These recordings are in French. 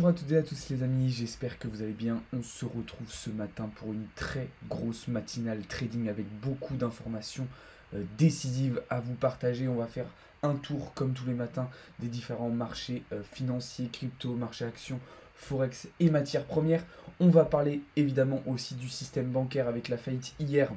Bonjour à toutes et à tous les amis, j'espère que vous allez bien. On se retrouve ce matin pour une très grosse matinale trading avec beaucoup d'informations décisives à vous partager. On va faire un tour comme tous les matins des différents marchés financiers, crypto, marché actions, forex et matières premières. On va parler évidemment aussi du système bancaire avec la faillite hier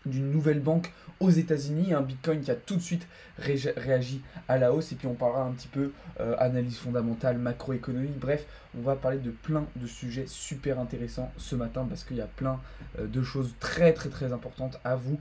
d'une nouvelle banque aux États-Unis, un Bitcoin qui a tout de suite réagi à la hausse, et puis on parlera un petit peu analyse fondamentale, macroéconomie, bref, on va parler de plein de sujets super intéressants ce matin parce qu'il y a plein de choses très importantes à vous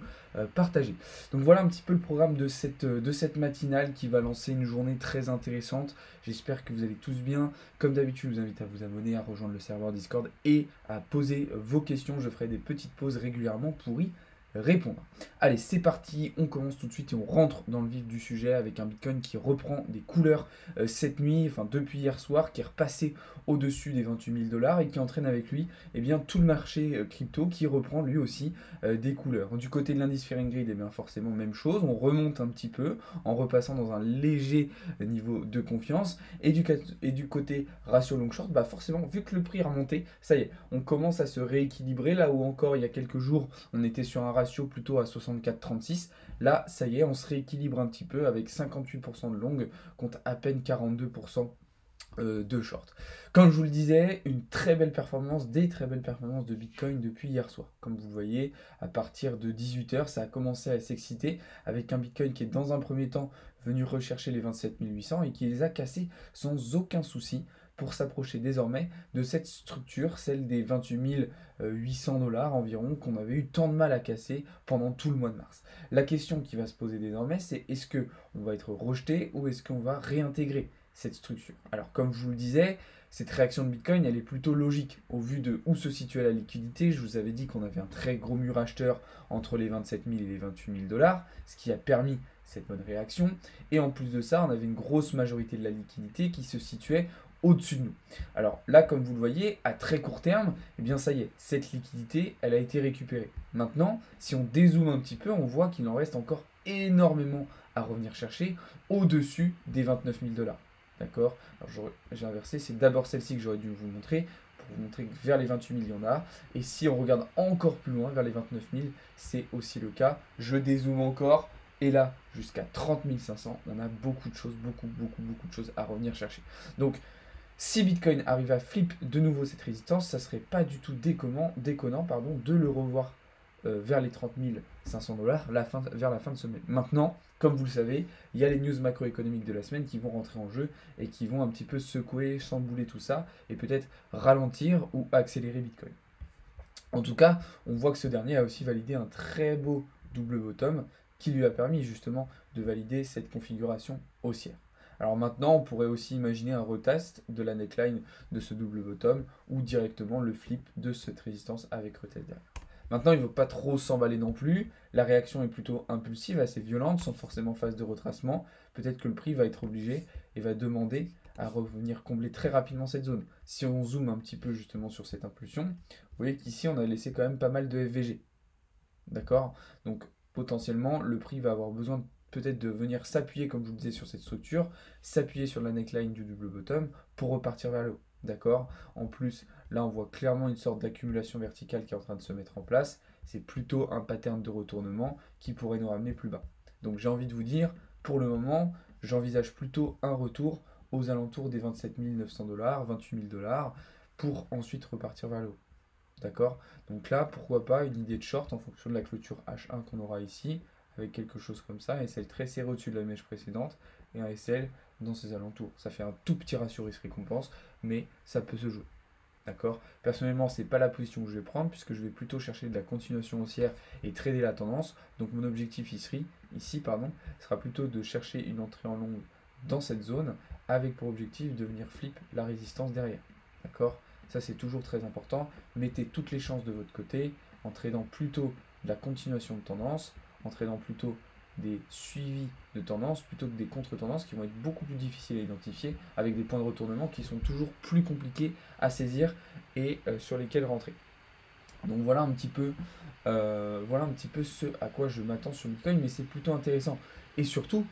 partager. Donc voilà un petit peu le programme de cette matinale qui va lancer une journée très intéressante. J'espère que vous allez tous bien. Comme d'habitude, je vous invite à vous abonner, à rejoindre le serveur Discord et à poser vos questions. Je ferai des petites pauses régulièrement pour y répondre. Allez, c'est parti, on commence tout de suite et on rentre dans le vif du sujet avec un Bitcoin qui reprend des couleurs cette nuit, enfin depuis hier soir, qui est repassé au-dessus des 28 000 $ et qui entraîne avec lui tout le marché crypto qui reprend lui aussi des couleurs. Du côté de l'indice Fear and Greed, forcément même chose, on remonte un petit peu en repassant dans un léger niveau de confiance, et du côté ratio long short, forcément vu que le prix est remonté, ça y est, on commence à se rééquilibrer là où encore il y a quelques jours on était sur un ratio plutôt à 64-36. Là, ça y est, on se rééquilibre un petit peu avec 58% de long contre à peine 42% de short. Comme je vous le disais, une très belle performance, des très belles performances de Bitcoin depuis hier soir. Comme vous le voyez, à partir de 18 h, ça a commencé à s'exciter avec un Bitcoin qui est dans un premier temps venu rechercher les 27 800 et qui les a cassés sans aucun souci pour s'approcher désormais de cette structure, celle des 28 800 $ environ, qu'on avait eu tant de mal à casser pendant tout le mois de mars. La question qui va se poser désormais, c'est est-ce qu'on va être rejeté ou est-ce qu'on va réintégrer cette structure? Alors comme je vous le disais, cette réaction de Bitcoin, elle est plutôt logique au vu de où se situait la liquidité. Je vous avais dit qu'on avait un très gros mur acheteur entre les 27 000 et les 28 000 $, ce qui a permis cette bonne réaction. Et en plus de ça, on avait une grosse majorité de la liquidité qui se situait au-dessus de nous. Alors là, comme vous le voyez, à très court terme, ça y est, cette liquidité, elle a été récupérée. Maintenant, si on dézoome un petit peu, on voit qu'il en reste encore énormément à revenir chercher au-dessus des 29 000 $. D'accord? Alors j'ai inversé, c'est d'abord celle-ci que j'aurais dû vous montrer, pour vous montrer que vers les 28 000, il y en a. Et si on regarde encore plus loin, vers les 29 000, c'est aussi le cas. Je dézoome encore. Et là, jusqu'à 30 500, on a beaucoup de choses, beaucoup de choses à revenir chercher. Donc, si Bitcoin arrive à flip de nouveau cette résistance, ça serait pas du tout déconnant de le revoir vers les 30 500 $ vers la fin de semaine. Maintenant, comme vous le savez, il y a les news macroéconomiques de la semaine qui vont rentrer en jeu et qui vont un petit peu secouer, chambouler tout ça et peut-être ralentir ou accélérer Bitcoin. En tout cas, on voit que ce dernier a aussi validé un très beau double bottom qui lui a permis justement de valider cette configuration haussière. Alors maintenant, on pourrait aussi imaginer un retest de la neckline de ce double bottom ou directement le flip de cette résistance avec retest derrière. Maintenant, il ne faut pas trop s'emballer non plus. La réaction est plutôt impulsive, assez violente, sans forcément phase de retracement. Peut-être que le prix va être obligé et va demander à revenir combler très rapidement cette zone. Si on zoome un petit peu justement sur cette impulsion, vous voyez qu'ici, on a laissé quand même pas mal de FVG. D'accord? Donc, potentiellement, le prix va avoir besoin peut-être de venir s'appuyer, comme je vous le disais, sur cette structure, s'appuyer sur la neckline du double bottom pour repartir vers le haut. D'accord? En plus, là, on voit clairement une sorte d'accumulation verticale qui est en train de se mettre en place. C'est plutôt un pattern de retournement qui pourrait nous ramener plus bas. Donc, j'ai envie de vous dire, pour le moment, j'envisage plutôt un retour aux alentours des 27 900 $, 28 000 $ pour ensuite repartir vers le haut. D'accord? Donc là, pourquoi pas une idée de short en fonction de la clôture H1 qu'on aura ici, avec quelque chose comme ça, un SL très serré au-dessus de la mèche précédente, et un SL dans ses alentours. Ça fait un tout petit ratio risque-récompense, mais ça peut se jouer. D'accord? Personnellement, c'est pas la position que je vais prendre, puisque je vais plutôt chercher de la continuation haussière et trader la tendance. Donc mon objectif ici, sera plutôt de chercher une entrée en longue dans cette zone, avec pour objectif de venir flip la résistance derrière. D'accord? Ça, c'est toujours très important. Mettez toutes les chances de votre côté en tradant plutôt de la continuation de tendance, en tradant plutôt des suivis de tendance plutôt que des contre-tendances qui vont être beaucoup plus difficiles à identifier avec des points de retournement qui sont toujours plus compliqués à saisir et sur lesquels rentrer. Donc voilà un petit peu ce à quoi je m'attends sur Bitcoin, mais c'est plutôt intéressant. Et surtout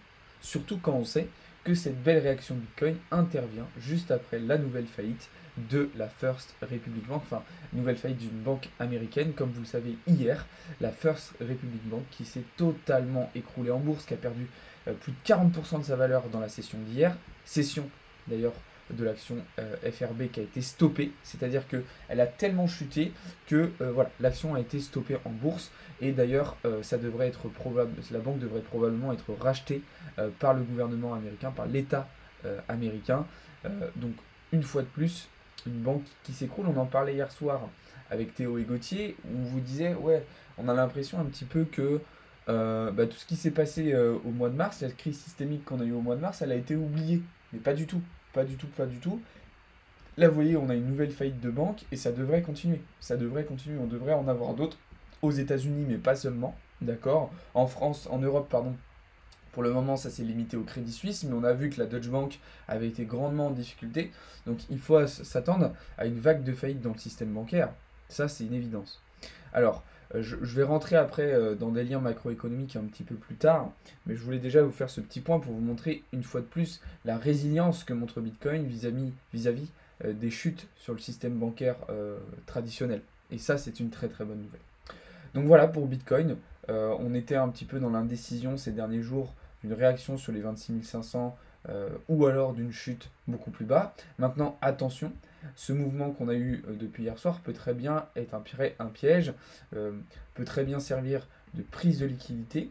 quand on sait que cette belle réaction de Bitcoin intervient juste après la nouvelle faillite de la First Republic Bank, enfin, nouvelle faillite d'une banque américaine, comme vous le savez hier, la First Republic Bank qui s'est totalement écroulée en bourse, qui a perdu plus de 40% de sa valeur dans la session d'hier, session d'ailleurs de l'action FRB qui a été stoppée, c'est-à-dire qu'elle a tellement chuté que voilà, l'action a été stoppée en bourse, et d'ailleurs ça devrait être probable, la banque devrait probablement être rachetée par le gouvernement américain, par l'État américain. Donc une fois de plus, une banque qui s'écroule. On en parlait hier soir avec Théo et Gauthier, où on vous disait, ouais, on a l'impression un petit peu que tout ce qui s'est passé au mois de mars, la crise systémique qu'on a eue au mois de mars, elle a été oubliée. Mais pas du tout, pas du tout, pas du tout. Là, vous voyez, on a une nouvelle faillite de banque et ça devrait continuer. Ça devrait continuer, on devrait en avoir d'autres aux États-Unis, mais pas seulement, d'accord? En France, en Europe, pardon. Pour le moment, ça s'est limité au Crédit Suisse, mais on a vu que la Deutsche Bank avait été grandement en difficulté. Donc il faut s'attendre à une vague de faillite dans le système bancaire. Ça, c'est une évidence. Alors, je vais rentrer après dans des liens macroéconomiques un petit peu plus tard, mais je voulais déjà vous faire ce petit point pour vous montrer une fois de plus la résilience que montre Bitcoin vis-à-vis des chutes sur le système bancaire traditionnel. Et ça, c'est une très très bonne nouvelle. Donc voilà pour Bitcoin. On était un petit peu dans l'indécision ces derniers jours, une réaction sur les 26 500 ou alors d'une chute beaucoup plus bas. Maintenant, attention, ce mouvement qu'on a eu depuis hier soir peut très bien être un piège, peut très bien servir de prise de liquidité,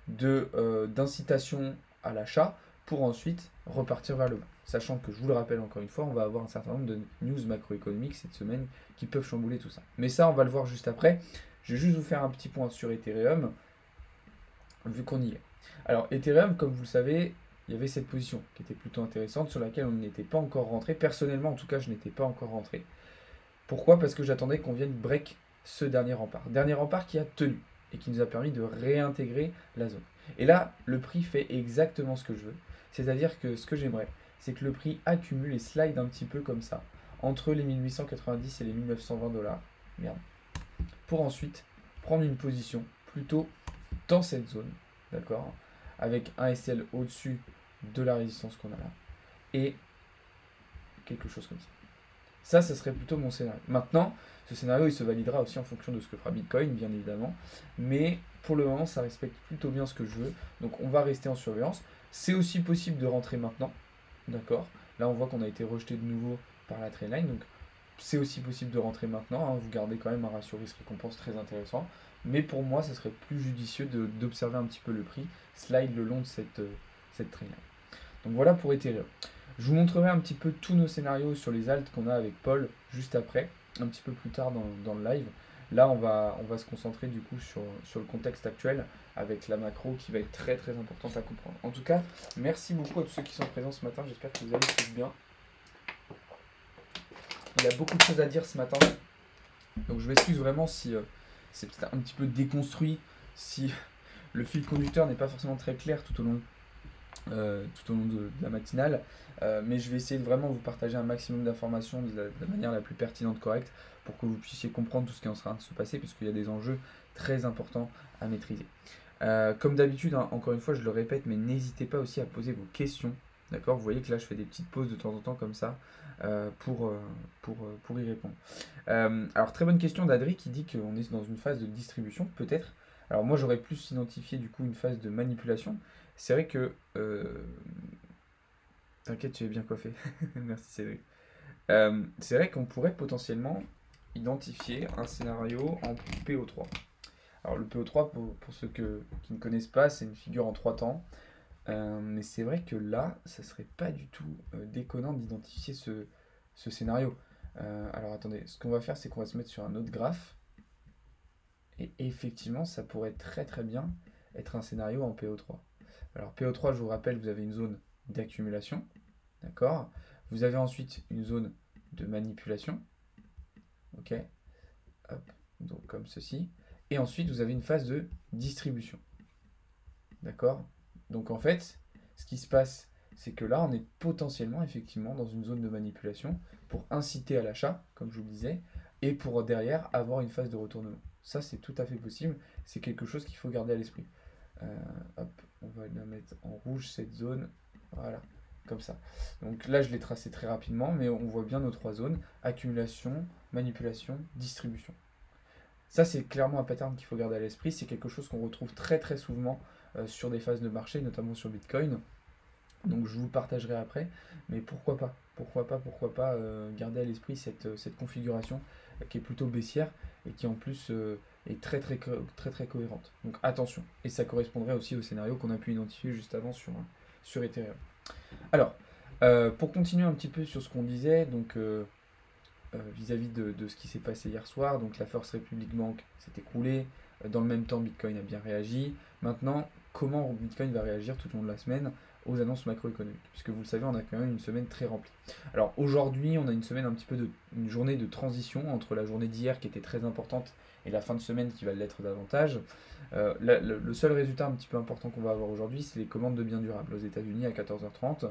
d'incitation à l'achat pour ensuite repartir vers le bas. Sachant que, je vous le rappelle encore une fois, on va avoir un certain nombre de news macroéconomiques cette semaine qui peuvent chambouler tout ça. Mais ça, on va le voir juste après. Je vais juste vous faire un petit point sur Ethereum, vu qu'on y est. Alors, Ethereum, comme vous le savez, il y avait cette position qui était plutôt intéressante, sur laquelle on n'était pas encore rentré. Personnellement, en tout cas, je n'étais pas encore rentré. Pourquoi? Parce que j'attendais qu'on vienne break ce dernier rempart. Dernier rempart qui a tenu et qui nous a permis de réintégrer la zone. Et là, le prix fait exactement ce que je veux. C'est-à-dire que ce que j'aimerais, c'est que le prix accumule et slide un petit peu comme ça, entre les 1890 et les 1920 dollars. Merde. Pour ensuite prendre une position plutôt dans cette zone, d'accord, avec un SL au-dessus de la résistance qu'on a là, et quelque chose comme ça. Ça serait plutôt mon scénario. Maintenant, ce scénario, il se validera aussi en fonction de ce que fera Bitcoin, bien évidemment, mais pour le moment, ça respecte plutôt bien ce que je veux, donc on va rester en surveillance. C'est aussi possible de rentrer maintenant, d'accord. Là, on voit qu'on a été rejeté de nouveau par la trendline, donc c'est aussi possible de rentrer maintenant, hein. Vous gardez quand même un ratio risque-récompense très intéressant. Mais pour moi, ce serait plus judicieux d'observer un petit peu le prix, slide le long de cette trendline. Donc voilà pour Ethereum. Je vous montrerai un petit peu tous nos scénarios sur les alts qu'on a avec Paul juste après, un petit peu plus tard dans le live. Là, on va se concentrer du coup sur le contexte actuel avec la macro qui va être très très importante à comprendre. En tout cas, merci beaucoup à tous ceux qui sont présents ce matin. J'espère que vous allez tous bien. Il y a beaucoup de choses à dire ce matin, donc je m'excuse vraiment si c'est peut-être un petit peu déconstruit, si le fil conducteur n'est pas forcément très clair tout au long de la matinale, mais je vais essayer de vraiment vous partager un maximum d'informations de la manière la plus pertinente, correcte, pour que vous puissiez comprendre tout ce qui est en train de se passer, puisqu'il y a des enjeux très importants à maîtriser. Comme d'habitude, hein, encore une fois, je le répète, mais n'hésitez pas aussi à poser vos questions. D'accord, vous voyez que là je fais des petites pauses de temps en temps comme ça pour y répondre. Alors très bonne question d'Adri qui dit qu'on est dans une phase de distribution, peut-être. Alors moi j'aurais plus identifié du coup une phase de manipulation. C'est vrai que... T'inquiète, tu es bien coiffé. Merci Cédric. C'est vrai qu'on pourrait potentiellement identifier un scénario en PO3. Alors le PO3, pour ceux qui ne connaissent pas, c'est une figure en 3 temps. Mais c'est vrai que là, ça serait pas du tout déconnant d'identifier ce scénario. Alors attendez, ce qu'on va faire, c'est qu'on va se mettre sur un autre graphe. Et effectivement, ça pourrait très très bien être un scénario en PO3. Alors PO3, je vous rappelle, vous avez une zone d'accumulation. D'accord. Vous avez ensuite une zone de manipulation. Ok. Hop. Donc comme ceci. Et ensuite, vous avez une phase de distribution. D'accord. Donc en fait, ce qui se passe, c'est que là, on est potentiellement, effectivement, dans une zone de manipulation pour inciter à l'achat, comme je vous le disais, et pour derrière avoir une phase de retournement. Ça, c'est tout à fait possible. C'est quelque chose qu'il faut garder à l'esprit. Hop, on va la mettre en rouge, cette zone. Voilà. comme ça. Donc là, je l'ai tracé très rapidement, mais on voit bien nos trois zones, accumulation, manipulation, distribution. Ça, c'est clairement un pattern qu'il faut garder à l'esprit. C'est quelque chose qu'on retrouve très très souvent sur des phases de marché, notamment sur Bitcoin. Donc je vous le partagerai après. Mais pourquoi pas? Pourquoi pas garder à l'esprit cette configuration qui est plutôt baissière et qui en plus est très cohérente. Donc attention. Et ça correspondrait aussi au scénario qu'on a pu identifier juste avant sur Ethereum. Alors, pour continuer un petit peu sur ce qu'on disait, donc vis-à-vis de ce qui s'est passé hier soir. Donc la First Republic Bank s'est écroulée. Dans le même temps, Bitcoin a bien réagi. Maintenant, comment Bitcoin va réagir tout au long de la semaine aux annonces macroéconomiques? Puisque vous le savez, on a quand même une semaine très remplie. Alors aujourd'hui, on a une semaine un petit peu une journée de transition entre la journée d'hier qui était très importante et la fin de semaine qui va l'être davantage. Le seul résultat un petit peu important qu'on va avoir aujourd'hui, c'est les commandes de biens durables aux États-Unis à 14h30.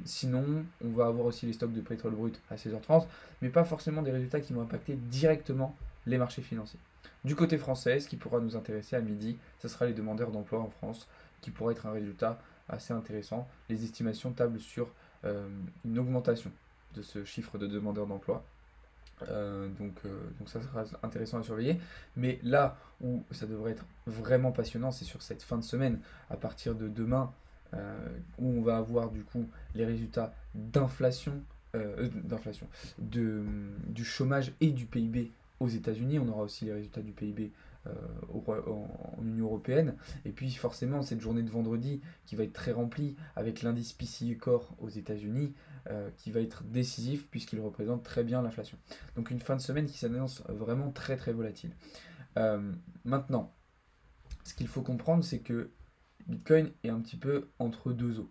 Sinon, on va avoir aussi les stocks de pétrole brut à 16h30, mais pas forcément des résultats qui vont impacter directement les marchés financiers. Du côté français, ce qui pourra nous intéresser à midi, ce sera les demandeurs d'emploi en France, qui pourrait être un résultat assez intéressant. Les estimations tablent sur une augmentation de ce chiffre de demandeurs d'emploi. Donc ça sera intéressant à surveiller. Mais là où ça devrait être vraiment passionnant, c'est sur cette fin de semaine, à partir de demain, où on va avoir du coup les résultats du chômage et du PIB aux États-Unis. On aura aussi les résultats du PIB en Union Européenne. Et puis forcément, cette journée de vendredi qui va être très remplie avec l'indice PCE Core aux États-Unis, qui va être décisif puisqu'il représente très bien l'inflation. Donc une fin de semaine qui s'annonce vraiment très très volatile. Maintenant, ce qu'il faut comprendre, c'est que Bitcoin est un petit peu entre deux eaux.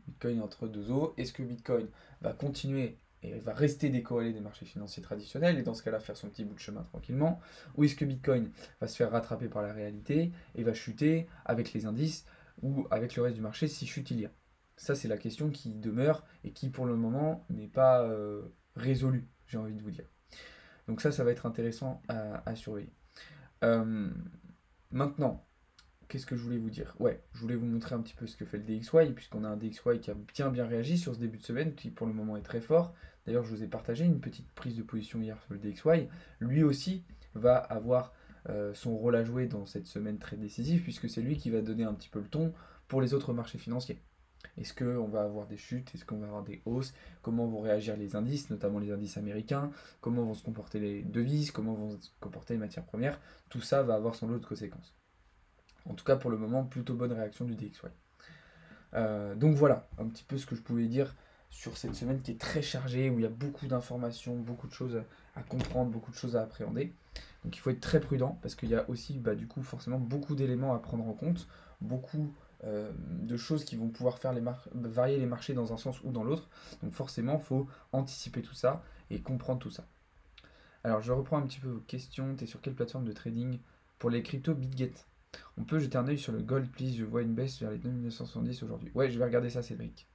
Bitcoin est entre deux eaux. Est-ce que Bitcoin va continuer et va rester décorrélé des marchés financiers traditionnels et dans ce cas-là faire son petit bout de chemin tranquillement? Ou est-ce que Bitcoin va se faire rattraper par la réalité et va chuter avec les indices ou avec le reste du marché si chute il y a? Ça, c'est la question qui demeure et qui, pour le moment, n'est pas résolue, j'ai envie de vous dire. Donc ça va être intéressant à surveiller. Maintenant, qu'est-ce que je voulais vous dire? Ouais, je voulais vous montrer un petit peu ce que fait le DXY, puisqu'on a un DXY qui a bien réagi sur ce début de semaine, qui pour le moment est très fort. D'ailleurs, je vous ai partagé une petite prise de position hier sur le DXY. Lui aussi va avoir son rôle à jouer dans cette semaine très décisive, puisque c'est lui qui va donner un petit peu le ton pour les autres marchés financiers. Est-ce qu'on va avoir des chutes? Est-ce qu'on va avoir des hausses? Comment vont réagir les indices, notamment les indices américains? Comment vont se comporter les devises? Comment vont se comporter les matières premières? Tout ça va avoir son lot de conséquences. En tout cas, pour le moment, plutôt bonne réaction du DXY. Donc voilà, un petit peu ce que je pouvais dire sur cette semaine qui est très chargée, où il y a beaucoup d'informations, beaucoup de choses à comprendre, beaucoup de choses à appréhender. Donc il faut être très prudent, parce qu'il y a aussi, du coup, forcément beaucoup d'éléments à prendre en compte, beaucoup de choses qui vont pouvoir faire varier les marchés dans un sens ou dans l'autre. Donc forcément, il faut anticiper tout ça et comprendre tout ça. Alors je reprends un petit peu vos questions. Tu es sur quelle plateforme de trading? Pour les cryptos, BitGet. On peut jeter un œil sur le gold, please. Je vois une baisse vers les 2970 aujourd'hui. Ouais, je vais regarder ça, Cédric.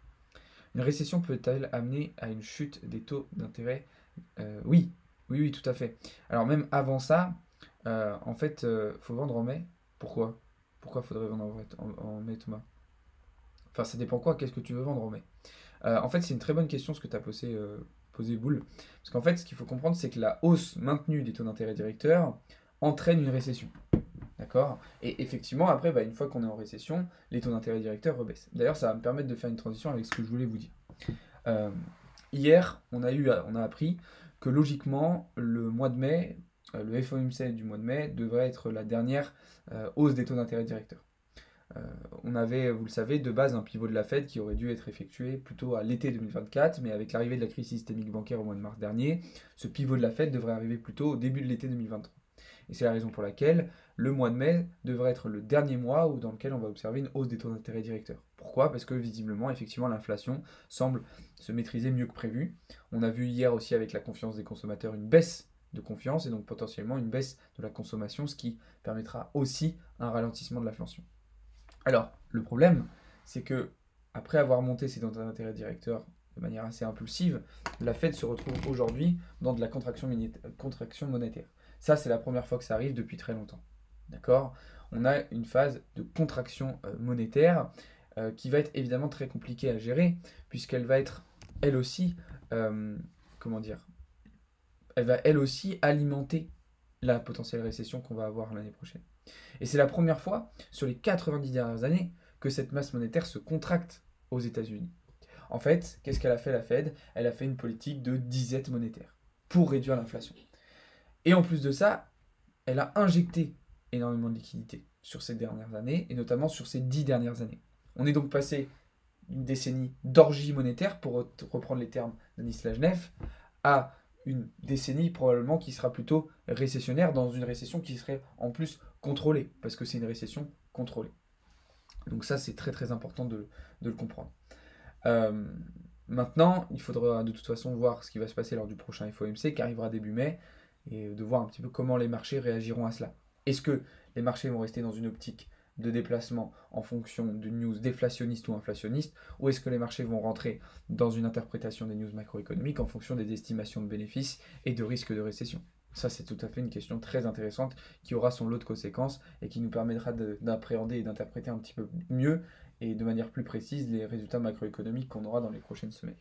Une récession peut-elle amener à une chute des taux d'intérêt? Oui, tout à fait. Alors même avant ça, en fait, faut vendre en mai. Pourquoi? Pourquoi faudrait vendre en mai, Thomas? Enfin, ça dépend quoi? Qu'est-ce que tu veux vendre en mai? En fait, c'est une très bonne question ce que tu as posé Boule. Parce qu'en fait, ce qu'il faut comprendre, c'est que la hausse maintenue des taux d'intérêt directeurs entraîne une récession. D'accord? Et effectivement, après, une fois qu'on est en récession, les taux d'intérêt directeurs rebaissent. D'ailleurs, ça va me permettre de faire une transition avec ce que je voulais vous dire. Hier, on a appris que logiquement, le mois de mai, le FOMC du mois de mai devrait être la dernière hausse des taux d'intérêt directeurs. On avait, vous le savez, de base un pivot de la Fed qui aurait dû être effectué plutôt à l'été 2024, mais avec l'arrivée de la crise systémique bancaire au mois de mars dernier, ce pivot de la Fed devrait arriver plutôt au début de l'été 2023. Et c'est la raison pour laquelle le mois de mai devrait être le dernier mois dans lequel on va observer une hausse des taux d'intérêt directeurs. Pourquoi? Parce que visiblement, effectivement, l'inflation semble se maîtriser mieux que prévu. On a vu hier aussi avec la confiance des consommateurs une baisse de confiance et donc potentiellement une baisse de la consommation, ce qui permettra aussi un ralentissement de l'inflation. Alors, le problème, c'est que après avoir monté ces taux d'intérêt directeurs de manière assez impulsive, la Fed se retrouve aujourd'hui dans de la contraction monétaire. Ça, c'est la première fois que ça arrive depuis très longtemps. D'accord? On a une phase de contraction monétaire qui va être évidemment très compliquée à gérer, puisqu'elle va être, elle aussi, comment dire, elle va elle aussi alimenter la potentielle récession qu'on va avoir l'année prochaine. Et c'est la première fois sur les 90 dernières années que cette masse monétaire se contracte aux États-Unis. En fait, qu'est-ce qu'elle a fait la Fed? Elle a fait une politique de disette monétaire pour réduire l'inflation. Et en plus de ça, elle a injecté énormément de liquidités sur ces dernières années, et notamment sur ces 10 dernières années. On est donc passé d'une décennie d'orgie monétaire, pour reprendre les termes d'Anis Lajnef, à une décennie probablement qui sera plutôt récessionnaire, dans une récession qui serait en plus contrôlée, parce que c'est une récession contrôlée. Donc ça, c'est très très important de le comprendre. Euh, Maintenant, il faudra de toute façon voir ce qui va se passer lors du prochain FOMC qui arrivera début mai, et de voir un petit peu comment les marchés réagiront à cela. Est-ce que les marchés vont rester dans une optique de déplacement en fonction de news déflationnistes ou inflationnistes, ou est-ce que les marchés vont rentrer dans une interprétation des news macroéconomiques en fonction des estimations de bénéfices et de risques de récession? Ça, c'est tout à fait une question très intéressante qui aura son lot de conséquences et qui nous permettra d'appréhender et d'interpréter un petit peu mieux et de manière plus précise les résultats macroéconomiques qu'on aura dans les prochaines semaines.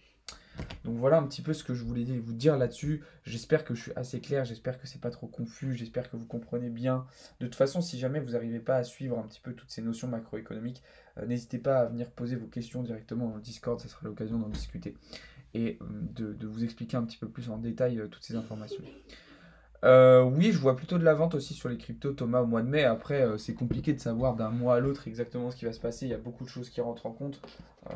Donc voilà un petit peu ce que je voulais vous dire là-dessus. J'espère que je suis assez clair, j'espère que c'est pas trop confus, j'espère que vous comprenez bien. De toute façon, si jamais vous n'arrivez pas à suivre un petit peu toutes ces notions macroéconomiques, n'hésitez pas à venir poser vos questions directement dans le Discord, ça sera l'occasion d'en discuter et de vous expliquer un petit peu plus en détail toutes ces informations. Oui, je vois plutôt de la vente aussi sur les cryptos, Thomas, au mois de mai. Après, c'est compliqué de savoir d'un mois à l'autre exactement ce qui va se passer. Il y a beaucoup de choses qui rentrent en compte. Euh,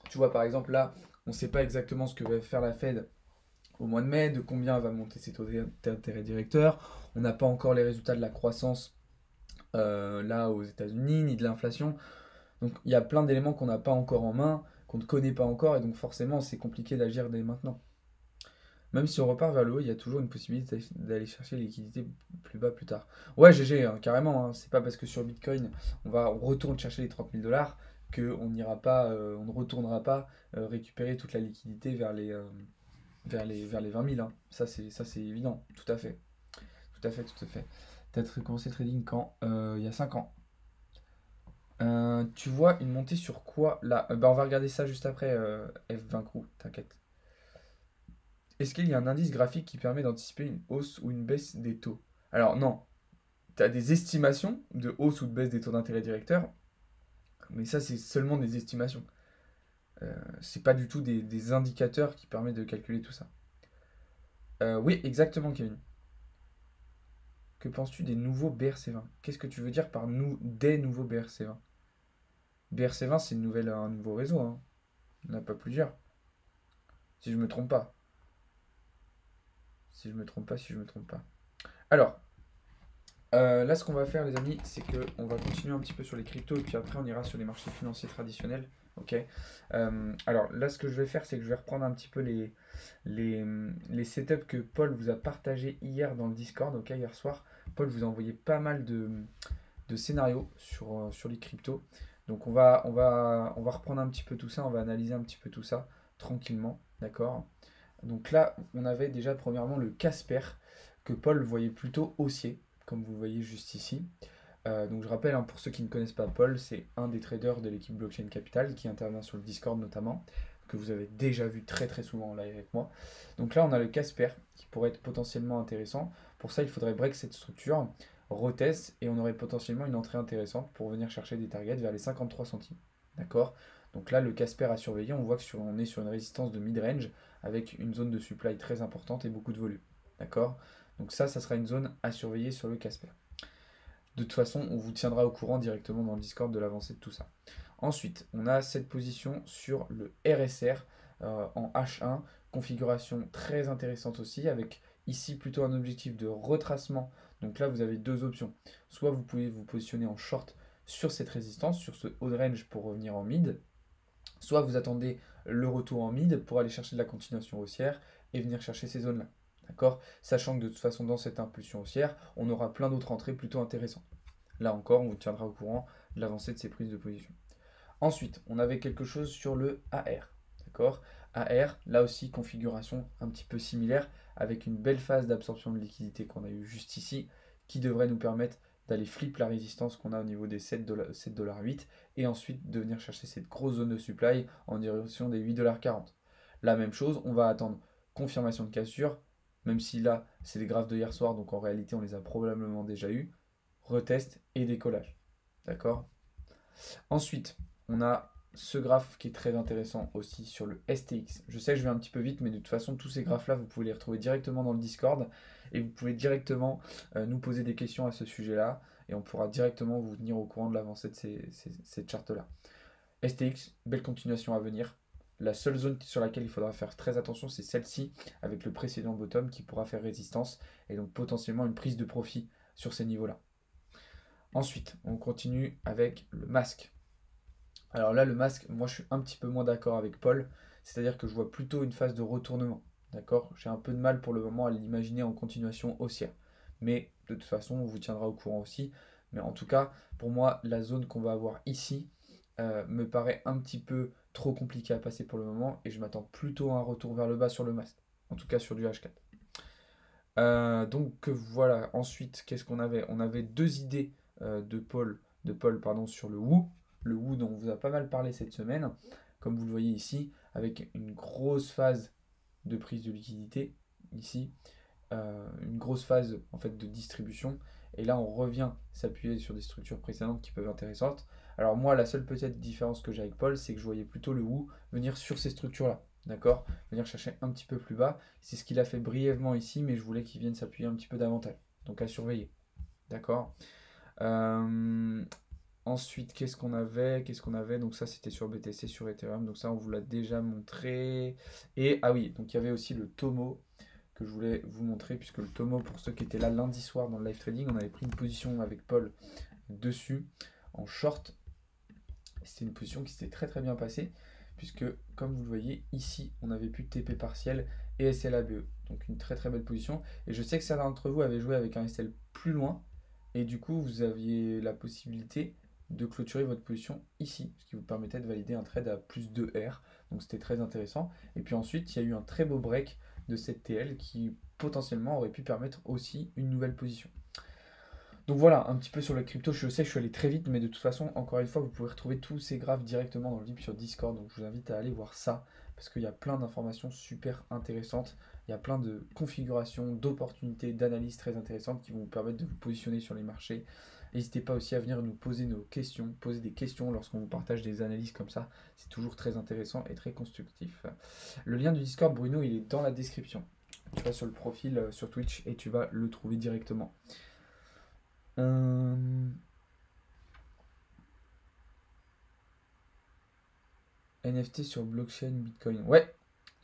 Tu vois, par exemple, là, on ne sait pas exactement ce que va faire la Fed au mois de mai, de combien va monter ses taux d'intérêt directeurs. On n'a pas encore les résultats de la croissance là aux États-Unis, ni de l'inflation. Donc il y a plein d'éléments qu'on n'a pas encore en main, qu'on ne connaît pas encore, et donc forcément c'est compliqué d'agir dès maintenant. Même si on repart vers le haut, il y a toujours une possibilité d'aller chercher les liquidités plus bas plus tard. Ouais, GG, hein, carrément, hein. C'est pas parce que sur Bitcoin, on retourne chercher les 30 000 $ qu'on n'ira pas, on ne retournera pas récupérer toute la liquidité vers les 20 000. Hein. Ça c'est évident, tout à fait. Tout à fait, tout à fait. T'as commencé le trading quand? Il y a 5 ans. Tu vois une montée sur quoi là? Bah, on va regarder ça juste après F20 Crew, t'inquiète. Est-ce qu'il y a un indice graphique qui permet d'anticiper une hausse ou une baisse des taux? Alors non, tu as des estimations de hausse ou de baisse des taux d'intérêt directeurs, mais ça c'est seulement des estimations. C'est pas du tout des indicateurs qui permettent de calculer tout ça. Oui, exactement, Kevin. Que penses-tu des nouveaux BRC20? Qu'est-ce que tu veux dire par des nouveaux BRC20? BRC20 c'est un nouveau réseau, hein. Il n'y en a pas plusieurs. Si je me trompe pas. Si je me trompe pas, si je me trompe pas. Alors, là, ce qu'on va faire, les amis, c'est qu'on va continuer un petit peu sur les cryptos et puis après, on ira sur les marchés financiers traditionnels. Ok. Alors là, ce que je vais faire, c'est que je vais reprendre un petit peu les setups que Paul vous a partagé hier dans le Discord, ok, hier soir. Paul vous a envoyé pas mal de scénarios sur les cryptos. Donc on va reprendre un petit peu tout ça, on va analyser un petit peu tout ça tranquillement, d'accord? Donc là, on avait déjà premièrement le Casper que Paul voyait plutôt haussier, comme vous le voyez juste ici. Donc je rappelle, hein, pour ceux qui ne connaissent pas Paul, c'est un des traders de l'équipe Blockchain Capital qui intervient sur le Discord notamment, que vous avez déjà vu très très souvent en live avec moi. Donc là, on a le Casper qui pourrait être potentiellement intéressant. Pour ça, il faudrait break cette structure, retest, et on aurait potentiellement une entrée intéressante pour venir chercher des targets vers les 53 centimes. D'accord? Donc là, le Casper à surveiller, on voit on est sur une résistance de mid-range avec une zone de supply très importante et beaucoup de volume. D'accord? Donc ça sera une zone à surveiller sur le Casper. De toute façon, on vous tiendra au courant directement dans le Discord de l'avancée de tout ça. Ensuite, on a cette position sur le RSR en H1, configuration très intéressante aussi, avec ici plutôt un objectif de retracement. Donc là, vous avez deux options. Soit vous pouvez vous positionner en short sur cette résistance, sur ce haut de range pour revenir en mid, soit vous attendez le retour en mid pour aller chercher de la continuation haussière et venir chercher ces zones-là. D'accord? Sachant que de toute façon, dans cette impulsion haussière, on aura plein d'autres entrées plutôt intéressantes. Là encore, on vous tiendra au courant de l'avancée de ces prises de position. Ensuite, on avait quelque chose sur le AR. D'accord? AR, là aussi, configuration un petit peu similaire, avec une belle phase d'absorption de liquidité qu'on a eu juste ici, qui devrait nous permettre d'aller flip la résistance qu'on a au niveau des 7,8$ et ensuite de venir chercher cette grosse zone de supply en direction des 8,40$. La même chose, on va attendre confirmation de cassure, même si là c'est les graphes de hier soir, donc en réalité on les a probablement déjà eu, retest et décollage. D'accord? Ensuite, on a ce graphe qui est très intéressant aussi sur le STX. Je sais que je vais un petit peu vite, mais de toute façon, tous ces graphes-là, vous pouvez les retrouver directement dans le Discord et vous pouvez directement nous poser des questions à ce sujet-là et on pourra directement vous tenir au courant de l'avancée de ces charts-là. STX, belle continuation à venir. La seule zone sur laquelle il faudra faire très attention, c'est celle-ci, avec le précédent bottom qui pourra faire résistance et donc potentiellement une prise de profit sur ces niveaux-là. Ensuite, on continue avec le masque. Alors là, le masque, moi je suis un petit peu moins d'accord avec Paul, c'est-à-dire que je vois plutôt une phase de retournement. D'accord? J'ai un peu de mal pour le moment à l'imaginer en continuation haussière. Mais de toute façon, on vous tiendra au courant aussi. Mais en tout cas, pour moi, la zone qu'on va avoir ici me paraît un petit peu trop compliquée à passer pour le moment et je m'attends plutôt à un retour vers le bas sur le masque. En tout cas sur du H4. Donc voilà, ensuite, qu'est-ce qu'on avait? On avait deux idées de Paul sur le Woo. Le Woo dont on vous a pas mal parlé cette semaine, comme vous le voyez ici, avec une grosse phase de prise de liquidité, ici, une grosse phase en fait de distribution, et là on revient s'appuyer sur des structures précédentes qui peuvent être intéressantes. Alors moi, la seule petite différence que j'ai avec Paul, c'est que je voyais plutôt le Woo venir sur ces structures-là. D'accord? Venir chercher un petit peu plus bas. C'est ce qu'il a fait brièvement ici, mais je voulais qu'il vienne s'appuyer un petit peu davantage. Donc à surveiller. D'accord? Ensuite, qu'est-ce qu'on avait? Donc ça, c'était sur BTC, sur Ethereum. Donc ça, on vous l'a déjà montré. Et, ah oui, donc il y avait aussi le Tomo que je voulais vous montrer, puisque le Tomo, pour ceux qui étaient là lundi soir dans le live trading, on avait pris une position avec Paul dessus, en short. C'était une position qui s'était très très bien passée, puisque comme vous le voyez ici, on avait pu TP partiel et SLABE. Donc une très très belle position. Et je sais que certains d'entre vous avaient joué avec un SL plus loin, et du coup vous aviez la possibilité de clôturer votre position ici, ce qui vous permettait de valider un trade à plus 2R. Donc c'était très intéressant. Et puis ensuite, il y a eu un très beau break de cette TL qui potentiellement aurait pu permettre aussi une nouvelle position. Donc voilà, un petit peu sur le crypto, je sais, je suis allé très vite, mais de toute façon, encore une fois, vous pouvez retrouver tous ces graphes directement dans le VIP sur Discord, donc je vous invite à aller voir ça, parce qu'il y a plein d'informations super intéressantes, il y a plein de configurations, d'opportunités, d'analyses très intéressantes qui vont vous permettre de vous positionner sur les marchés. N'hésitez pas aussi à venir nous poser nos questions, poser des questions lorsqu'on vous partage des analyses comme ça, c'est toujours très intéressant et très constructif. Le lien du Discord, Bruno, il est dans la description. Tu vas sur le profil sur Twitch et tu vas le trouver directement. NFT sur blockchain Bitcoin. Ouais,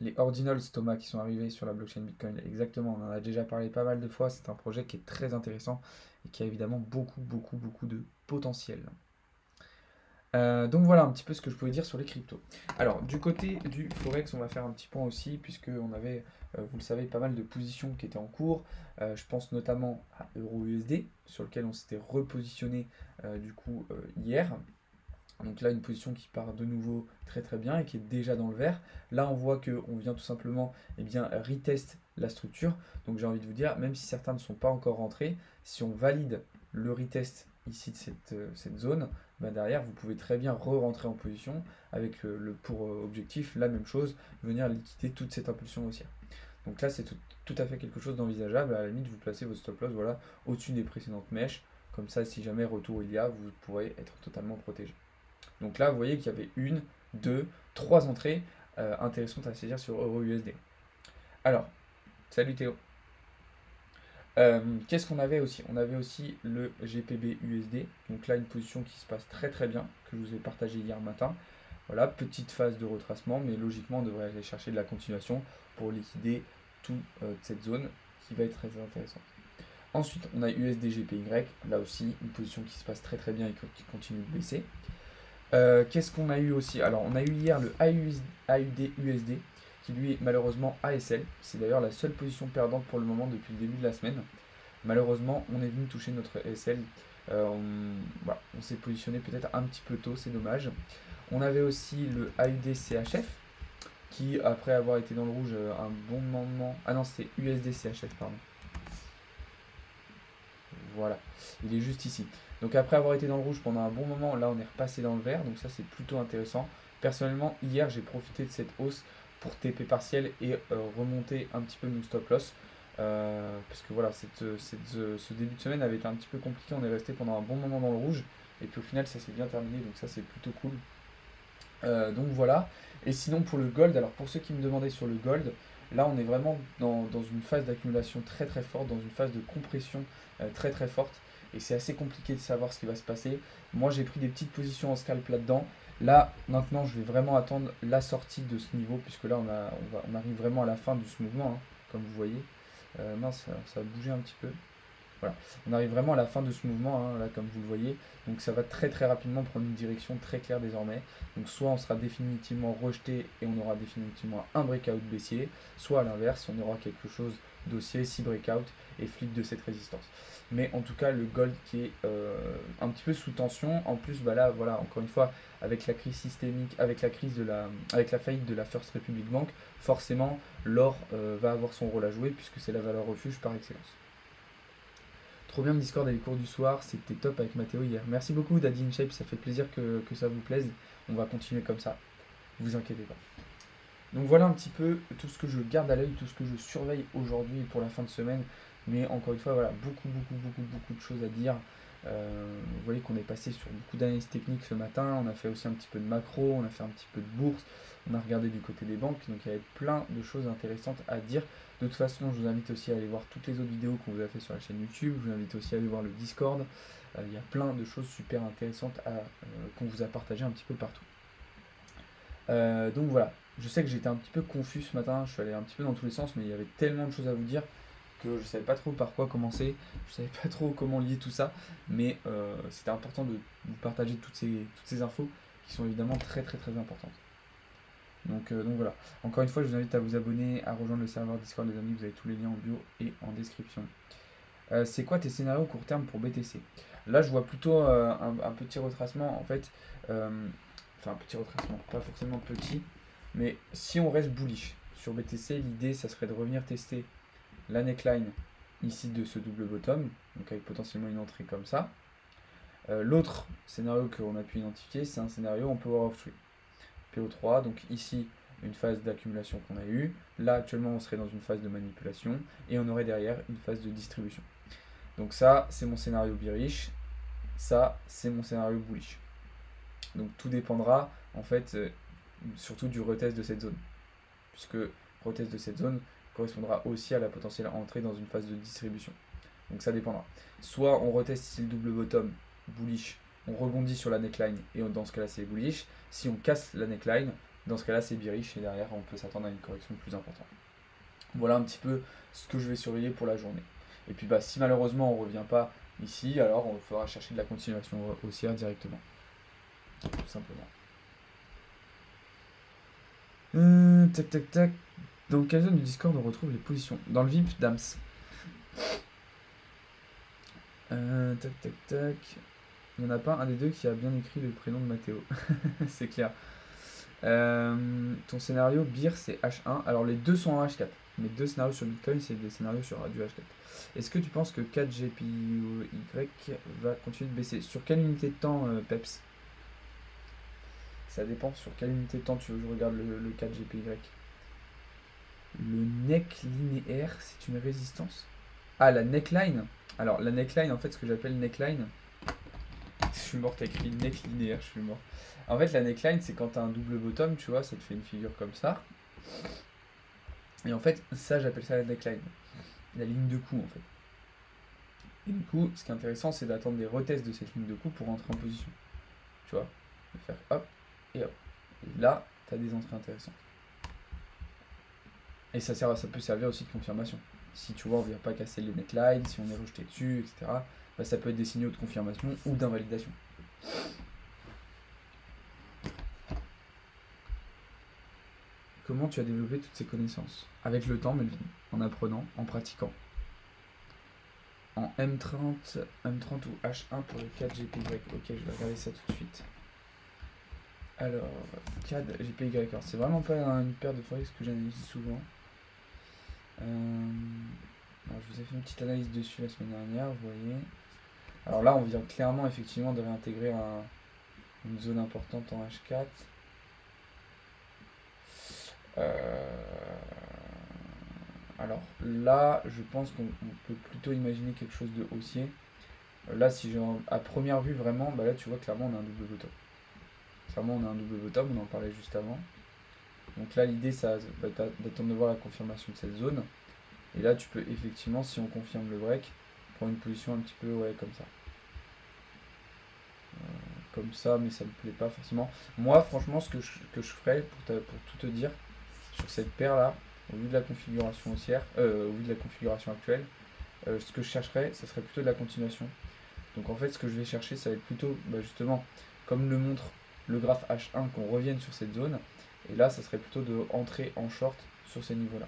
les ordinals Thomas qui sont arrivés sur la blockchain Bitcoin. Exactement, on en a déjà parlé pas mal de fois. C'est un projet qui est très intéressant et qui a évidemment beaucoup de potentiel. Donc voilà un petit peu ce que je pouvais dire sur les cryptos. Alors du côté du Forex, on va faire un petit point aussi, puisqu'on avait, vous le savez, pas mal de positions qui étaient en cours. Je pense notamment à EURUSD, sur lequel on s'était repositionné du coup hier. Donc là, une position qui part de nouveau très très bien et qui est déjà dans le vert. Là, on voit qu'on vient tout simplement retest la structure. Donc j'ai envie de vous dire, même si certains ne sont pas encore rentrés, si on valide le retest ici de cette zone, derrière, vous pouvez très bien re-rentrer en position avec pour objectif la même chose, venir liquider toute cette impulsion haussière. Donc là, c'est tout à fait quelque chose d'envisageable. À la limite, vous placez votre stop loss voilà, au-dessus des précédentes mèches. Comme ça, si jamais retour il y a, vous pourrez être totalement protégé. Donc là, vous voyez qu'il y avait 1, 2, 3 entrées intéressantes à saisir sur EURUSD. Alors, salut Théo. Qu'est-ce qu'on avait aussi? On avait aussi le GPB USD. Donc là, une position qui se passe très très bien, que je vous ai partagé hier matin. Voilà, petite phase de retracement, mais logiquement, on devrait aller chercher de la continuation pour liquider toute cette zone qui va être très intéressante. Ensuite, on a USD GPY. Là aussi, une position qui se passe très très bien et qui continue de baisser. Qu'est-ce qu'on a eu aussi? Alors, on a eu hier le AUD USD qui lui est malheureusement ASL. C'est d'ailleurs la seule position perdante pour le moment depuis le début de la semaine. Malheureusement, on est venu toucher notre ASL. On s'est positionné peut-être un petit peu tôt, c'est dommage. On avait aussi le AUD CHF qui, après avoir été dans le rouge un bon moment. Ah non, c'était USD CHF, pardon. Voilà, il est juste ici. Donc après avoir été dans le rouge pendant un bon moment, là on est repassé dans le vert, donc ça c'est plutôt intéressant. Personnellement, hier j'ai profité de cette hausse pour TP partiel et remonter un petit peu mon stop loss. Parce que voilà, ce début de semaine avait été un petit peu compliqué, on est resté pendant un bon moment dans le rouge, et puis au final ça s'est bien terminé, donc ça c'est plutôt cool. Donc voilà, et sinon pour le gold, alors pour ceux qui me demandaient sur le gold, là on est vraiment dans une phase d'accumulation très très forte, dans une phase de compression très très forte, et c'est assez compliqué de savoir ce qui va se passer. Moi j'ai pris des petites positions en scalp là-dedans. Là maintenant je vais vraiment attendre la sortie de ce niveau, puisque là on arrive vraiment à la fin de ce mouvement, hein, comme vous voyez. Mince, ça a bougé un petit peu. Voilà. On arrive vraiment à la fin de ce mouvement, hein, là, comme vous le voyez. Donc ça va très très rapidement prendre une direction très claire désormais. Donc soit on sera définitivement rejeté et on aura définitivement un breakout baissier, soit à l'inverse, on aura quelque chose d'haussier, 6 breakout et flip de cette résistance. Mais en tout cas, le gold qui est un petit peu sous tension. En plus, bah là, voilà, encore une fois, avec la crise systémique, avec la faillite de la First Republic Bank, forcément, l'or va avoir son rôle à jouer puisque c'est la valeur refuge par excellence. Trop bien le Discord et les cours du soir, c'était top avec Mathéo hier. Merci beaucoup Daddy InShape, ça fait plaisir que ça vous plaise. On va continuer comme ça, vous inquiétez pas. Donc voilà un petit peu tout ce que je garde à l'œil, tout ce que je surveille aujourd'hui pour la fin de semaine. Mais encore une fois, voilà, beaucoup de choses à dire. Vous voyez qu'on est passé sur beaucoup d'analyses techniques ce matin. On a fait aussi un petit peu de macro, on a fait un petit peu de bourse. On a regardé du côté des banques. Donc il y avait plein de choses intéressantes à dire. De toute façon, je vous invite aussi à aller voir toutes les autres vidéos qu'on vous a fait sur la chaîne YouTube. Je vous invite aussi à aller voir le Discord. Il y a plein de choses super intéressantes qu'on vous a partagées un petit peu partout. Donc voilà, je sais que j'étais un petit peu confus ce matin, je suis allé un petit peu dans tous les sens, mais il y avait tellement de choses à vous dire que je ne savais pas trop par quoi commencer, je ne savais pas trop comment lier tout ça, mais c'était important de vous partager toutes ces infos qui sont évidemment très importantes. Donc voilà, encore une fois je vous invite à vous abonner, à rejoindre le serveur Discord les amis, vous avez tous les liens en bio et en description. C'est quoi tes scénarios court terme pour BTC? Là je vois plutôt un petit retracement en fait. Enfin un petit retracement, pas forcément petit, mais si on reste bullish sur BTC, l'idée ça serait de revenir tester la neckline ici de ce double bottom, donc avec potentiellement une entrée comme ça. L'autre scénario qu'on a pu identifier, c'est un scénario en Power of 3, PO3, donc ici une phase d'accumulation qu'on a eue, là actuellement on serait dans une phase de manipulation, et on aurait derrière une phase de distribution. Donc ça c'est mon scénario bearish, ça c'est mon scénario bullish. Donc tout dépendra en fait surtout du retest de cette zone, puisque retest de cette zone correspondra aussi à la potentielle entrée dans une phase de distribution. Donc ça dépendra. Soit on reteste ici le double bottom bullish, on rebondit sur la neckline et dans ce cas là c'est bullish. Si on casse la neckline, dans ce cas là c'est bearish et derrière on peut s'attendre à une correction plus importante. Voilà un petit peu ce que je vais surveiller pour la journée. Et puis bah, si malheureusement on ne revient pas ici, alors on fera chercher de la continuation haussière directement. Tout simplement. Tac. Dans quelle zone du Discord on retrouve les positions? Dans le VIP, Dams. Tac. Il n'y en a pas un des deux qui a bien écrit le prénom de Mathéo. C'est clair. Ton scénario BIR c'est H1. Alors les deux sont en H4. Mes deux scénarios sur Bitcoin c'est des scénarios sur du H4. Est-ce que tu penses que 4GPY va continuer de baisser? Sur quelle unité de temps, Peps? Ça dépend sur quelle unité de temps tu veux que je regarde le 4GPY. Le neck linéaire, c'est une résistance. Ah, la neckline. Alors, la neckline, en fait, ce que j'appelle neckline. Je suis mort, t'as écrit neck linéaire, je suis mort. En fait, la neckline, c'est quand t'as un double bottom, tu vois, ça te fait une figure comme ça. Et en fait, ça, j'appelle ça la neckline. La ligne de coup, en fait. Et du coup, ce qui est intéressant, c'est d'attendre des retests de cette ligne de coup pour rentrer en position. Tu vois, de faire hop et hop. Et là, t'as des entrées intéressantes. Et ça peut servir aussi de confirmation. Si tu vois, on ne vient pas casser les necklines, si on est rejeté dessus, etc., bah, ça peut être des signaux de confirmation ou d'invalidation. Comment tu as développé toutes ces connaissances? Avec le temps, Melvin, en apprenant, en pratiquant. En M30 ou H1 pour le 4GPY. Ok, je vais regarder ça tout de suite. Alors, 4GPY, alors c'est vraiment pas une paire de forex que j'analyse souvent. Alors, je vous ai fait une petite analyse dessus la semaine dernière, vous voyez. Alors là, on vient clairement, effectivement, de réintégrer une zone importante en H4. Alors là, je pense qu'on peut plutôt imaginer quelque chose de haussier. Là, si j'ai à première vue, vraiment, bah là, tu vois, clairement, on a un double bottom. Clairement, on a un double bottom, on en parlait juste avant. Donc là, l'idée, ça va être d'attendre de voir la confirmation de cette zone. Et là, tu peux effectivement, si on confirme le break, prendre une position un petit peu, ouais, comme ça. Comme ça, mais ça me plaît pas forcément. Moi, franchement, ce que je ferais, pour tout te dire, sur cette paire-là, au vu de la configuration haussière, au vu de la configuration actuelle, ce que je chercherais, ça serait plutôt de la continuation. Donc en fait, ce que je vais chercher, ça va être plutôt, bah, justement, comme le montre le graphe H1, qu'on revienne sur cette zone. Et là, ça serait plutôt de entrer en short sur ces niveaux-là.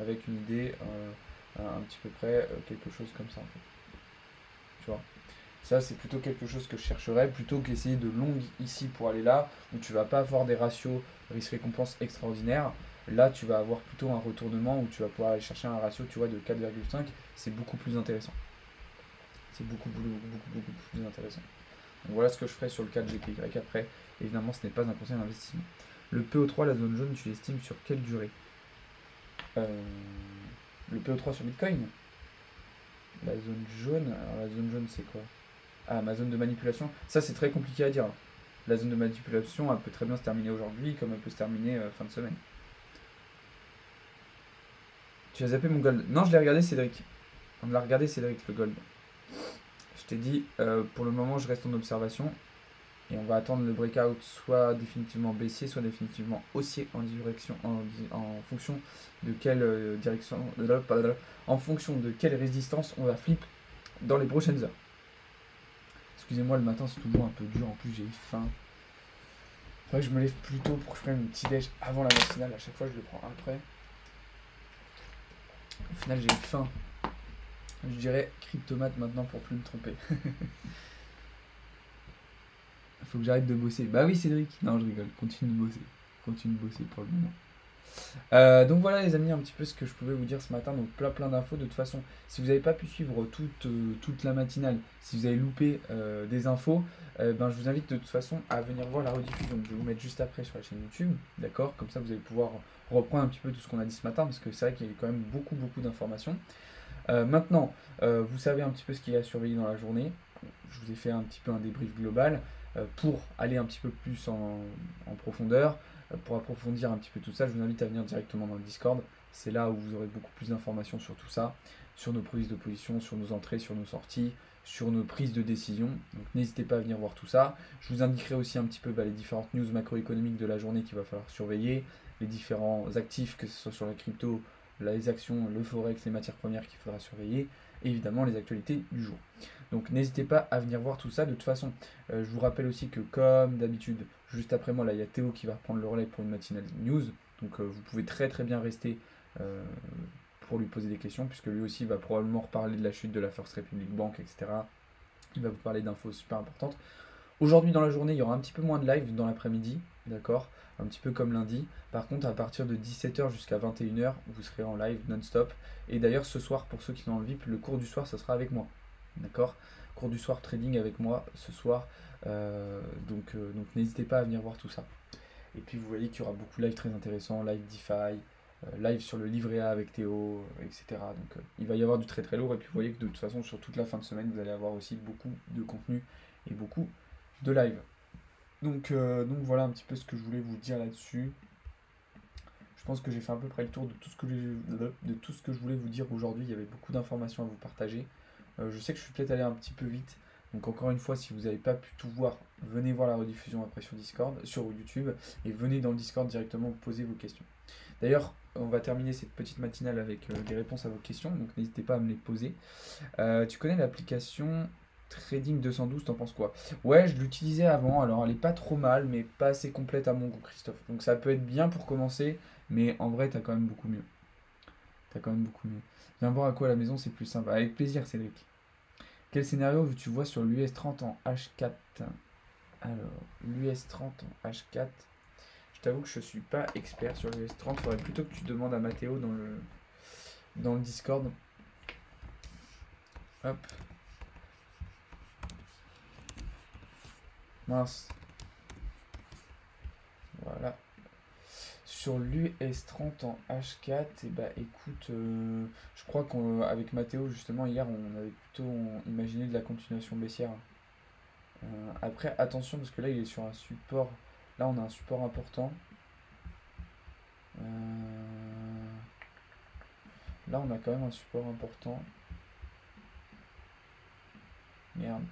Avec une idée, un petit peu près, quelque chose comme ça, en fait. Tu vois. Ça, c'est plutôt quelque chose que je chercherais, plutôt qu'essayer de long ici pour aller là, où tu vas pas avoir des ratios risque-récompense extraordinaires. Là, tu vas avoir plutôt un retournement où tu vas pouvoir aller chercher un ratio, tu vois, de 4,5. C'est beaucoup plus intéressant. C'est beaucoup plus intéressant. Donc voilà ce que je ferai sur le 4 GPY. Après, évidemment, ce n'est pas un conseil d'investissement. Le PO3, la zone jaune, tu l'estimes sur quelle durée? Le PO3 sur Bitcoin? La zone jaune, alors la zone jaune, c'est quoi? Ah, ma zone de manipulation. Ça, c'est très compliqué à dire. La zone de manipulation, elle peut très bien se terminer aujourd'hui, comme elle peut se terminer fin de semaine. Tu as zappé mon gold? Non, je l'ai regardé, Cédric. On l'a regardé, Cédric, le gold. Je t'ai dit, pour le moment, je reste en observation. Et on va attendre le breakout soit définitivement baissier, soit définitivement haussier en fonction de quelle direction, en fonction de quelle résistance on va flip dans les prochaines heures. Excusez-moi, le matin c'est toujours un peu dur, en plus j'ai faim. Faudrait que je me lève plus tôt pour que je prenne mon petit déj avant la matinale, à chaque fois je le prends après. Au final j'ai faim. Je dirais cryptomate maintenant pour plus me tromper. Faut que j'arrête de bosser. Bah oui Cédric. Non je rigole, continue de bosser. Continue de bosser pour le moment. Donc voilà les amis, un petit peu ce que je pouvais vous dire ce matin. Donc plein d'infos. De toute façon, si vous n'avez pas pu suivre toute la matinale, si vous avez loupé des infos, ben, je vous invite de toute façon à venir voir la rediffusion. Je vais vous mettre juste après sur la chaîne YouTube. D'accord? Comme ça vous allez pouvoir reprendre un petit peu tout ce qu'on a dit ce matin, parce que c'est vrai qu'il y a eu quand même beaucoup d'informations. Maintenant, vous savez un petit peu ce qu'il y a à surveiller dans la journée. Je vous ai fait un petit peu un débrief global pour aller un petit peu plus en profondeur. Pour approfondir un petit peu tout ça, je vous invite à venir directement dans le Discord. C'est là où vous aurez beaucoup plus d'informations sur tout ça, sur nos prises de position, sur nos entrées, sur nos sorties, sur nos prises de décision. Donc n'hésitez pas à venir voir tout ça. Je vous indiquerai aussi un petit peu les différentes news macroéconomiques de la journée qu'il va falloir surveiller, les différents actifs, que ce soit sur la crypto, les actions, le forex, les matières premières qu'il faudra surveiller, et évidemment les actualités du jour. Donc n'hésitez pas à venir voir tout ça. De toute façon, je vous rappelle aussi que comme d'habitude, juste après moi, là, il y a Théo qui va reprendre le relais pour une matinale news. Donc vous pouvez très bien rester pour lui poser des questions, puisque lui aussi va probablement reparler de la chute de la First Republic Bank, etc. Il va vous parler d'infos super importantes. Aujourd'hui dans la journée, il y aura un petit peu moins de live dans l'après-midi, d'accord? Un petit peu comme lundi. Par contre, à partir de 17h jusqu'à 21h, vous serez en live non-stop. Et d'ailleurs, ce soir, pour ceux qui sont dans le VIP, le cours du soir, ça sera avec moi. D'accord? Cours du soir trading avec moi ce soir. Donc n'hésitez pas à venir voir tout ça. Et puis vous voyez qu'il y aura beaucoup de live très intéressants, live DeFi, live sur le livret A avec Théo, etc. Donc il va y avoir du très lourd. Et puis vous voyez que de toute façon, sur toute la fin de semaine, vous allez avoir aussi beaucoup de contenu et beaucoup de live. Donc voilà un petit peu ce que je voulais vous dire là-dessus. Je pense que j'ai fait à peu près le tour de tout ce que je voulais vous dire aujourd'hui. Il y avait beaucoup d'informations à vous partager. Je sais que je suis peut-être allé un petit peu vite. Donc encore une fois, si vous n'avez pas pu tout voir, venez voir la rediffusion après sur Discord, sur YouTube, et venez dans le Discord directement vous poser vos questions. D'ailleurs, on va terminer cette petite matinale avec des réponses à vos questions, donc n'hésitez pas à me les poser. Tu connais l'application Trading 212, t'en penses quoi? Ouais, je l'utilisais avant, alors elle est pas trop mal, mais pas assez complète à mon goût, Christophe. Donc ça peut être bien pour commencer, mais en vrai, t'as quand même beaucoup mieux. Viens voir à quoi à la maison, c'est plus sympa. Avec plaisir, Cédric. Quel scénario tu vois sur l'US 30 en H4? Alors, l'US 30 en H4. Je t'avoue que je suis pas expert sur l'US 30. Il faudrait plutôt que tu demandes à Mathéo dans le Discord. Hop. Mince. Voilà. Sur l'US30 en H4, et bah écoute, je crois qu'avec Mathéo, justement, hier, on avait plutôt imaginé de la continuation baissière. Après, attention, parce que là, il est sur un support. Là, on a un support important. Là, on a quand même un support important. Merde.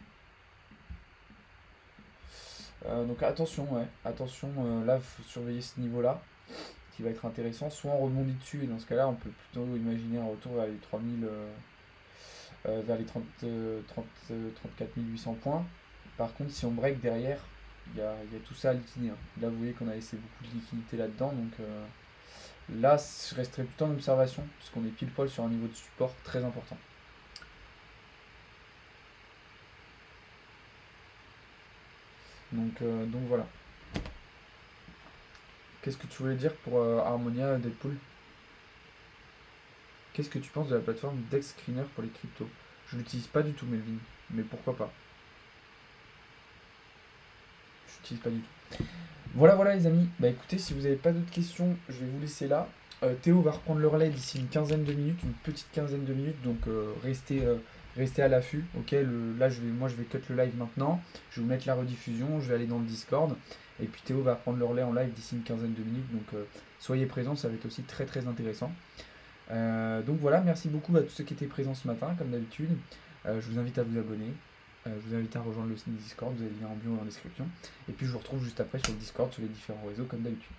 Donc attention, ouais. Attention, là, il faut surveiller ce niveau-là, qui va être intéressant. Soit on rebondit dessus, et dans ce cas-là, on peut plutôt imaginer un retour vers les 3000, vers les 34 800 points. Par contre, si on break derrière, il y a tout ça à liquider, hein. Là, vous voyez qu'on a laissé beaucoup de liquidité là-dedans, donc là, je resterai plutôt en observation, puisqu'on est pile poil sur un niveau de support très important. Donc voilà. Qu'est-ce que tu voulais dire pour Harmonia Deadpool? Qu'est-ce que tu penses de la plateforme Dex Screener pour les cryptos? Je l'utilise pas du tout, Melvin, mais pourquoi pas? Je l'utilise pas du tout. Voilà les amis. Bah écoutez, si vous n'avez pas d'autres questions, je vais vous laisser là. Théo va reprendre le relais d'ici une quinzaine de minutes, une petite quinzaine de minutes, donc restez à l'affût. Ok, là moi je vais cut le live maintenant, je vais vous mettre la rediffusion, je vais aller dans le Discord, et puis Théo va prendre le relais en live d'ici une quinzaine de minutes, donc soyez présents, ça va être aussi très très intéressant. Donc voilà, merci beaucoup à tous ceux qui étaient présents ce matin, comme d'habitude. Je vous invite à vous abonner. Je vous invite à rejoindre le Discord, vous avez le lien en bio et en description. Et puis je vous retrouve juste après sur le Discord, sur les différents réseaux comme d'habitude.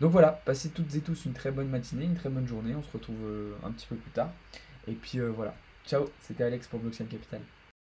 Donc voilà, passez toutes et tous une très bonne matinée, une très bonne journée. On se retrouve un petit peu plus tard. Et puis voilà. Ciao, c'était Alex pour Blockchain Capital.